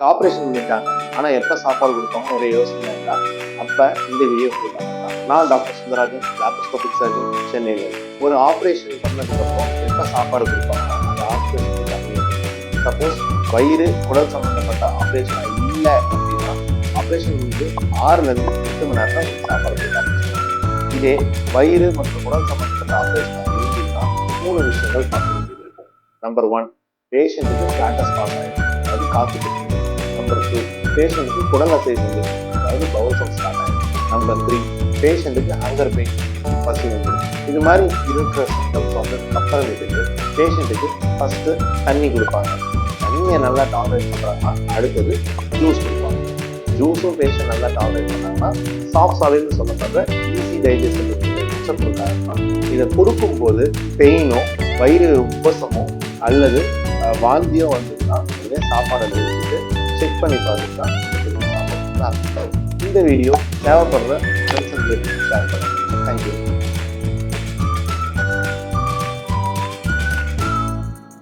Operation பண்ணிட்டாங்க, ஆனால் எப்போ சாப்பாடு கொடுப்பாங்க ஒரே யோசனை இருக்கா? அப்போ இந்த வீடியோ கொடுத்தாங்க. நான் டாக்டர் சுந்தராஜன், லாப்ரோஸ்கோபிக் சர்ஜன், சென்னையில். ஒரு ஆப்ரேஷன் பண்ணதுக்கப்புறம் எப்போ சாப்பாடு கொடுப்பாங்க? அந்த ஆப்ரேஷன் கம்மி. சப்போஸ் வயிறு குடல் சம்மந்தப்பட்ட ஆப்ரேஷன் இல்லை அப்படின்னா ஆப்ரேஷன் வந்து 6லேருந்து 8 மணி நேரம் சாப்பாடு கொடுத்தாங்க. இதே வயிறு மற்றும் குடல் சம்மந்தப்பட்ட ஆப்ரேஷன் இருந்துச்சுன்னா 3 விஷயங்கள் பார்க்க வேண்டியது இருக்கும். நம்பர் 1, பேஷண்ட்டுக்கு ஸ்டாட்டஸ் பாஸ் ஆகிடும், அது காத்து. நம்பர் 2, பேஷண்ட்டுக்கு குடல் அசை வந்து அதாவது பவுல் சவுண்ட் ஸ்டார்ட் ஆகிடும். நம்பர் 3, பேஷண்ட்டுக்கு ஹங்கர் பெயின், பசி வந்துடும். இது மாதிரி இருக்கிற சிம்டம்ஸ் வந்து அப்புறமேட்டுக்கு பேஷண்ட்டுக்கு ஃபஸ்ட்டு தண்ணி கொடுப்பாங்க. தண்ணியை நல்லா டாலரேட் பண்ணுறாங்கன்னா அடுத்தது ஜூஸ் கொடுப்பாங்க. ஜூஸும் பேஷண்ட் நல்லா டாலரேட் பண்ணாங்கன்னா சாஃப்ட் சாலிட்னு சொல்லப்படுற ஈஸி டைஜஸ்ட் கொடுக்காங்க. இதை கொடுக்கும்போது பெயினோ வயிறு உபசமோ அல்லது வாந்தியோ வந்துன்னா இதே சாப்பாடை வச்சுட்டு செக் பண்ணி பார்த்துட்டா சாப்பிட்றதுக்கு. இந்த வீடியோ தேவைப்படுற ஃப்ரெண்ட்ஸ் அண்ட் ரிலேட்டிவ்ஸ் ஷேர் பண்ணுங்கள். தேங்க்யூ.